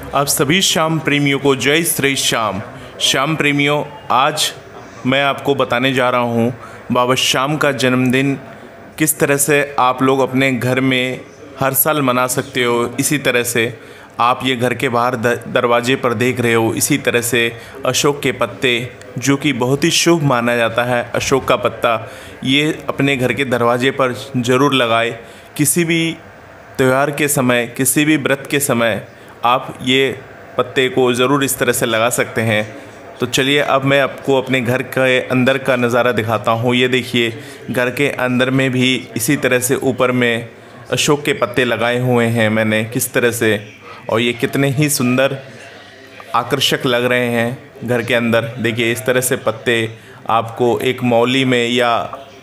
आप सभी श्याम प्रेमियों को जय श्री श्याम। श्याम प्रेमियों, आज मैं आपको बताने जा रहा हूँ बाबा श्याम का जन्मदिन किस तरह से आप लोग अपने घर में हर साल मना सकते हो। इसी तरह से आप ये घर के बाहर दरवाजे पर देख रहे हो, इसी तरह से अशोक के पत्ते, जो कि बहुत ही शुभ माना जाता है, अशोक का पत्ता ये अपने घर के दरवाजे पर ज़रूर लगाए। किसी भी त्यौहार के समय, किसी भी व्रत के समय आप ये पत्ते को ज़रूर इस तरह से लगा सकते हैं। तो चलिए अब मैं आपको अपने घर के अंदर का नज़ारा दिखाता हूँ। ये देखिए, घर के अंदर में भी इसी तरह से ऊपर में अशोक के पत्ते लगाए हुए हैं मैंने किस तरह से, और ये कितने ही सुंदर आकर्षक लग रहे हैं घर के अंदर। देखिए इस तरह से पत्ते आपको एक मौली में, या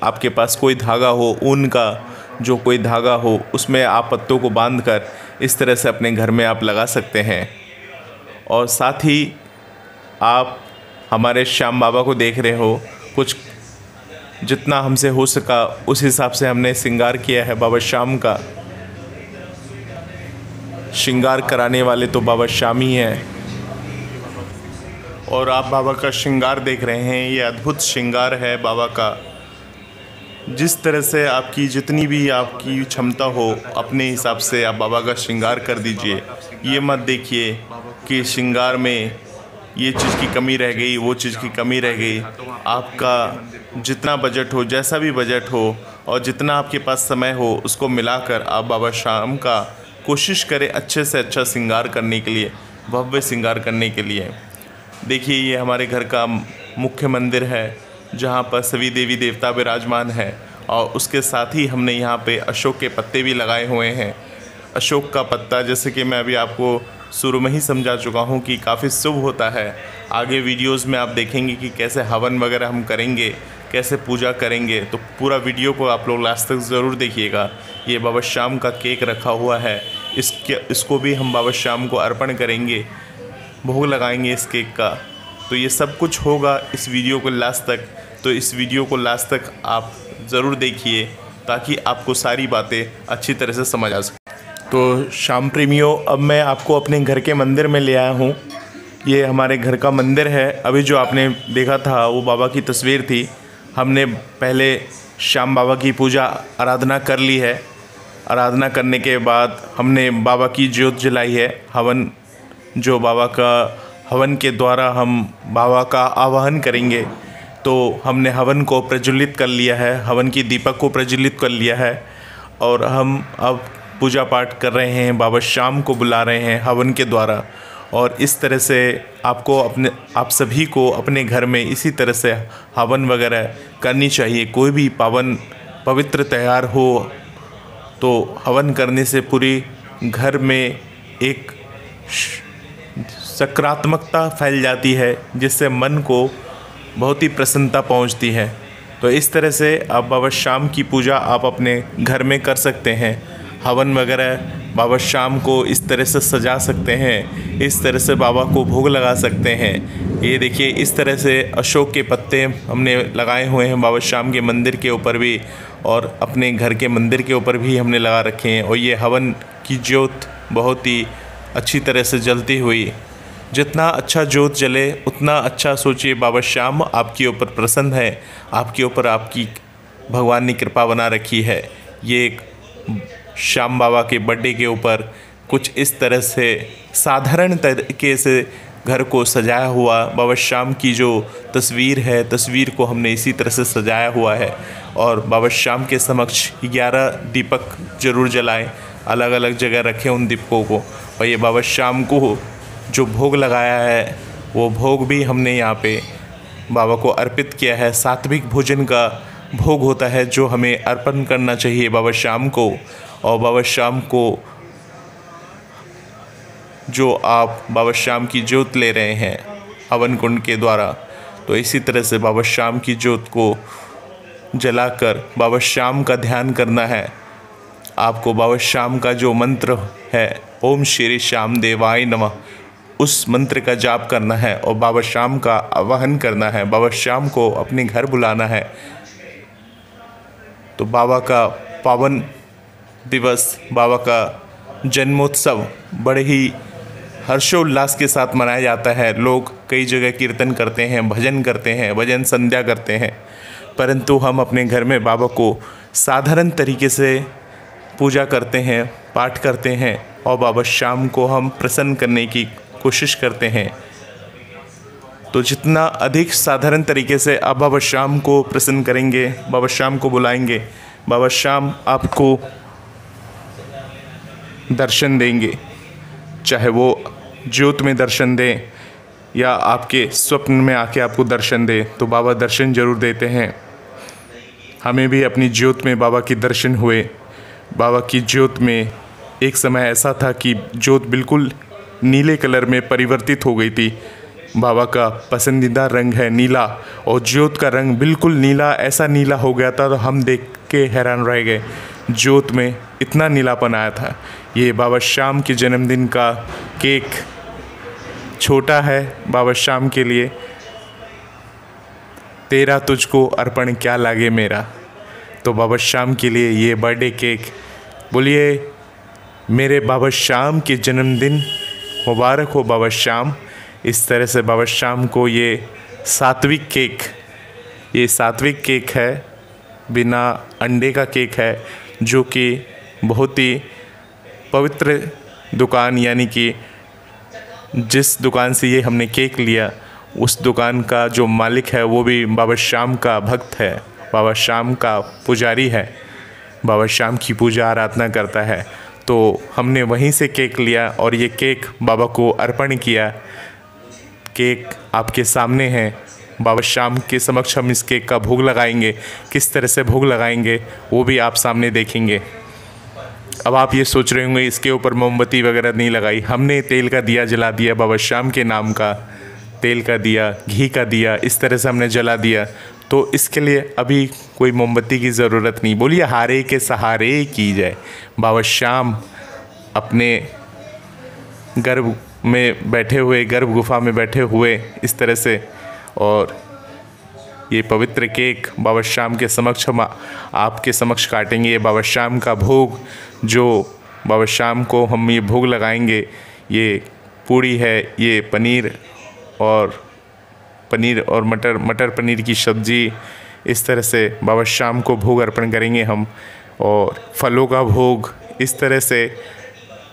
आपके पास कोई धागा हो, ऊन का जो कोई धागा हो, उसमें आप पत्तों को बांधकर इस तरह से अपने घर में आप लगा सकते हैं। और साथ ही आप हमारे श्याम बाबा को देख रहे हो, कुछ जितना हमसे हो सका उस हिसाब से हमने श्रृंगार किया है बाबा श्याम का। श्रृंगार कराने वाले तो बाबा श्याम ही हैं। और आप बाबा का श्रृंगार देख रहे हैं, ये अद्भुत श्रृंगार है बाबा का। जिस तरह से आपकी जितनी भी आपकी क्षमता हो, अपने हिसाब से आप बाबा का श्रृंगार कर दीजिए। ये मत देखिए कि श्रृंगार में ये चीज़ की कमी रह गई, वो चीज़ की कमी रह गई। आपका जितना बजट हो, जैसा भी बजट हो, और जितना आपके पास समय हो, उसको मिलाकर आप बाबा श्याम का कोशिश करें अच्छे से अच्छा श्रृंगार करने के लिए, भव्य श्रृंगार करने के लिए। देखिए ये हमारे घर का मुख्य मंदिर है, जहाँ पर सभी देवी देवता विराजमान हैं, और उसके साथ ही हमने यहाँ पे अशोक के पत्ते भी लगाए हुए हैं। अशोक का पत्ता, जैसे कि मैं अभी आपको शुरू में ही समझा चुका हूँ कि काफ़ी शुभ होता है। आगे वीडियोस में आप देखेंगे कि कैसे हवन वगैरह हम करेंगे, कैसे पूजा करेंगे, तो पूरा वीडियो को आप लोग लास्ट तक ज़रूर देखिएगा। ये बाबा श्याम का केक रखा हुआ है, इसको भी हम बाबा श्याम को अर्पण करेंगे, भोग लगाएंगे इस केक का। तो ये सब कुछ होगा इस वीडियो को लास्ट तक, तो इस वीडियो को लास्ट तक आप ज़रूर देखिए ताकि आपको सारी बातें अच्छी तरह से समझ आ सके। तो श्याम प्रेमियों, अब मैं आपको अपने घर के मंदिर में ले आया हूँ। ये हमारे घर का मंदिर है। अभी जो आपने देखा था वो बाबा की तस्वीर थी। हमने पहले श्याम बाबा की पूजा आराधना कर ली है। आराधना करने के बाद हमने बाबा की ज्योत जलाई है। हवन, जो बाबा का हवन के द्वारा हम बाबा का आवाहन करेंगे, तो हमने हवन को प्रज्वलित कर लिया है, हवन की दीपक को प्रज्वलित कर लिया है। और हम अब पूजा पाठ कर रहे हैं, बाबा श्याम को बुला रहे हैं हवन के द्वारा। और इस तरह से आप सभी को अपने घर में इसी तरह से हवन वगैरह करनी चाहिए। कोई भी पवित्र त्यौहार हो तो हवन करने से पूरी घर में एक सकारात्मकता फैल जाती है, जिससे मन को बहुत ही प्रसन्नता पहुंचती है। तो इस तरह से आप बाबा श्याम की पूजा आप अपने घर में कर सकते हैं। हवन वगैरह बाबा श्याम को इस तरह से सजा सकते हैं, इस तरह से बाबा को भोग लगा सकते हैं। ये देखिए इस तरह से अशोक के पत्ते हमने लगाए हुए हैं बाबा श्याम के मंदिर के ऊपर भी, और अपने घर के मंदिर के ऊपर भी हमने लगा रखे हैं। और ये हवन की ज्योत बहुत ही अच्छी तरह से जलती हुई, जितना अच्छा ज्योत जले उतना अच्छा सोचिए बाबा श्याम आपके ऊपर प्रसन्न है, आपके ऊपर आपकी भगवान ने कृपा बना रखी है। ये एक श्याम बाबा के बर्थडे के ऊपर कुछ इस तरह से साधारण तरीके से घर को सजाया हुआ बाबा श्याम की जो तस्वीर है, तस्वीर को हमने इसी तरह से सजाया हुआ है। और बाबा श्याम के समक्ष 11 दीपक ज़रूर जलाएं, अलग अलग जगह रखें उन दीपकों को। और ये बाबा श्याम को जो भोग लगाया है, वो भोग भी हमने यहाँ पे बाबा को अर्पित किया है। सात्विक भोजन का भोग होता है जो हमें अर्पण करना चाहिए बाबा श्याम को। और बाबा श्याम को जो आप बाबा श्याम की ज्योत ले रहे हैं हवन कुंड के द्वारा, तो इसी तरह से बाबा श्याम की ज्योत को जलाकर बाबा श्याम का ध्यान करना है। आपको बाबा श्याम का जो मंत्र है, ओम श्री श्याम देवाय नमः, उस मंत्र का जाप करना है और बाबा श्याम का आवाहन करना है। बाबा श्याम को अपने घर बुलाना है। तो बाबा का पावन दिवस, बाबा का जन्मोत्सव बड़े ही हर्षोल्लास के साथ मनाया जाता है। लोग कई जगह कीर्तन करते हैं, भजन करते हैं, भजन संध्या करते हैं, परंतु हम अपने घर में बाबा को साधारण तरीके से पूजा करते हैं, पाठ करते हैं और बाबा श्याम को हम प्रसन्न करने की कोशिश करते हैं। तो जितना अधिक साधारण तरीके से आप बाबा श्याम को प्रसन्न करेंगे, बाबा श्याम को बुलाएंगे, बाबा श्याम आपको दर्शन देंगे। चाहे वो ज्योत में दर्शन दें या आपके स्वप्न में आके आपको दर्शन दे, तो बाबा दर्शन ज़रूर देते हैं। हमें भी अपनी ज्योत में बाबा के दर्शन हुए। बाबा की ज्योत में एक समय ऐसा था कि ज्योत बिल्कुल नीले कलर में परिवर्तित हो गई थी। बाबा का पसंदीदा रंग है नीला, और ज्योत का रंग बिल्कुल नीला, ऐसा नीला हो गया था तो हम देख के हैरान रह गए, ज्योत में इतना नीलापन आया था। ये बाबा श्याम के जन्मदिन का केक छोटा है बाबा श्याम के लिए। तेरा तुझको अर्पण क्या लागे मेरा, तो बाबा श्याम के लिए ये बर्थडे केक। बोलिए मेरे बाबा श्याम के जन्मदिन मुबारक हो बाबा श्याम। इस तरह से बाबा श्याम को ये सात्विक केक है, बिना अंडे का केक है, जो कि बहुत ही पवित्र दुकान, यानी कि जिस दुकान से ये हमने केक लिया उस दुकान का जो मालिक है वो भी बाबा श्याम का भक्त है, बाबा श्याम का पुजारी है, बाबा श्याम की पूजा आराधना करता है। तो हमने वहीं से केक लिया और ये केक बाबा को अर्पण किया। केक आपके सामने है, बाबा श्याम के समक्ष हम इस केक का भोग लगाएंगे। किस तरह से भोग लगाएंगे वो भी आप सामने देखेंगे। अब आप ये सोच रहे होंगे इसके ऊपर मोमबत्ती वगैरह नहीं लगाई। हमने तेल का दिया जला दिया, बाबा श्याम के नाम का तेल का दिया, घी का दिया, इस तरह से हमने जला दिया। तो इसके लिए अभी कोई मोमबत्ती की ज़रूरत नहीं। बोलिए हारे के सहारे की जाए। बाबा श्याम अपने गर्भ में बैठे हुए, गर्भ गुफा में बैठे हुए इस तरह से, और ये पवित्र केक बाबा श्याम के समक्ष हम आपके समक्ष काटेंगे। ये बाबा श्याम का भोग, जो बाबा श्याम को हम ये भोग लगाएंगे, ये पूड़ी है, ये पनीर और मटर पनीर की सब्ज़ी, इस तरह से बाबा श्याम को भोग अर्पण करेंगे हम। और फलों का भोग, इस तरह से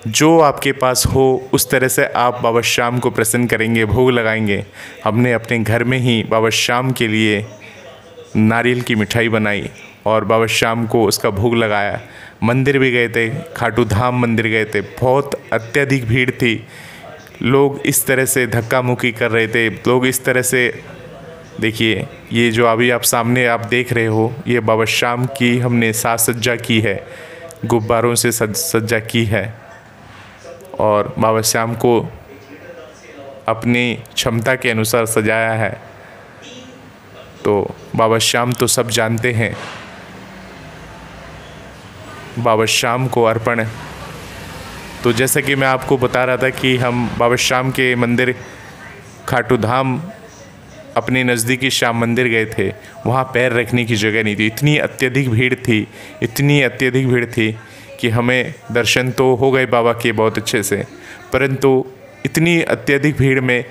जो आपके पास हो उस तरह से आप बाबा श्याम को प्रसन्न करेंगे, भोग लगाएंगे। हमने अपने घर में ही बाबा श्याम के लिए नारियल की मिठाई बनाई और बाबा श्याम को उसका भोग लगाया। मंदिर भी गए थे, खाटू धाम मंदिर गए थे, बहुत अत्यधिक भीड़ थी। लोग इस तरह से धक्का मुक्की कर रहे थे, लोग इस तरह से, देखिए ये जो अभी आप सामने आप देख रहे हो, ये बाबा श्याम की हमने साज सज्जा की है, गुब्बारों से सज्जा की है और बाबा श्याम को अपनी क्षमता के अनुसार सजाया है। तो बाबा श्याम तो सब जानते हैं, बाबा श्याम को अर्पण। तो जैसा कि मैं आपको बता रहा था कि हम बाबा श्याम के मंदिर खाटू धाम अपने नज़दीकी श्याम मंदिर गए थे, वहाँ पैर रखने की जगह नहीं थी। इतनी अत्यधिक भीड़ थी कि हमें दर्शन तो हो गए बाबा के बहुत अच्छे से, परंतु इतनी अत्यधिक भीड़ में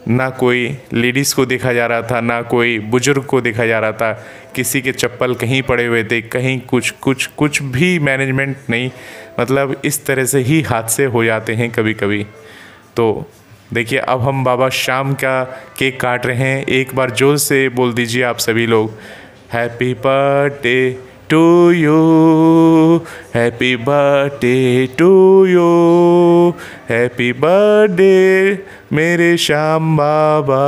ना कोई लेडीज़ को देखा जा रहा था, ना कोई बुजुर्ग को देखा जा रहा था। किसी के चप्पल कहीं पड़े हुए थे, कहीं कुछ भी मैनेजमेंट नहीं। मतलब इस तरह से ही हादसे हो जाते हैं कभी कभी। तो देखिए अब हम बाबा श्याम का केक काट रहे हैं। एक बार जोर से बोल दीजिए आप सभी लोग, happy birthday to you, happy birthday to you, happy birthday मेरे Shyam Baba,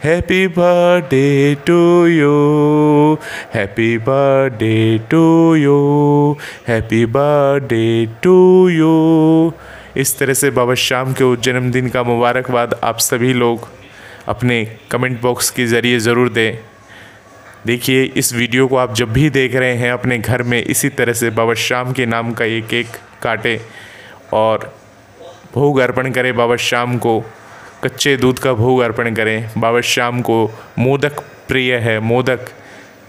happy birthday to you, happy birthday to you, happy birthday to you. इस तरह से बाबा श्याम के जन्मदिन का मुबारकबाद आप सभी लोग अपने कमेंट बॉक्स के ज़रिए ज़रूर दें। देखिए इस वीडियो को आप जब भी देख रहे हैं अपने घर में इसी तरह से बाबा श्याम के नाम का ये केक काटें और भोग अर्पण करें। बाबा श्याम को कच्चे दूध का भोग अर्पण करें। बाबा श्याम को मोदक प्रिय है, मोदक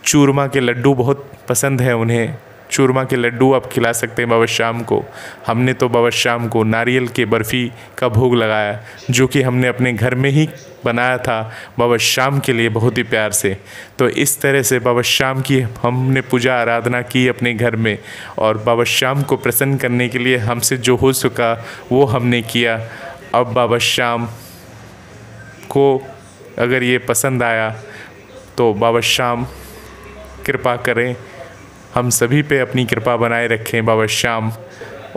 चूरमा के लड्डू बहुत पसंद है उन्हें। चूरमा के लड्डू आप खिला सकते हैं बाबा श्याम को। हमने तो बाबा श्याम को नारियल के बर्फ़ी का भोग लगाया, जो कि हमने अपने घर में ही बनाया था बाबा श्याम के लिए बहुत ही प्यार से। तो इस तरह से बाबा श्याम की हमने पूजा आराधना की अपने घर में, और बाबा श्याम को प्रसन्न करने के लिए हमसे जो हो सका वो हमने किया। अब बाबा श्याम को अगर ये पसंद आया तो बाबा श्याम कृपा करें, हम सभी पे अपनी कृपा बनाए रखें बाबा श्याम,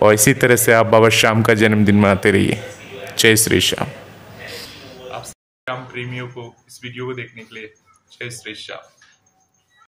और इसी तरह से आप बाबा श्याम का जन्मदिन मनाते रहिए। जय श्री श्याम। आप श्याम प्रेमियों को इस वीडियो को देखने के लिए जय श्री श्याम।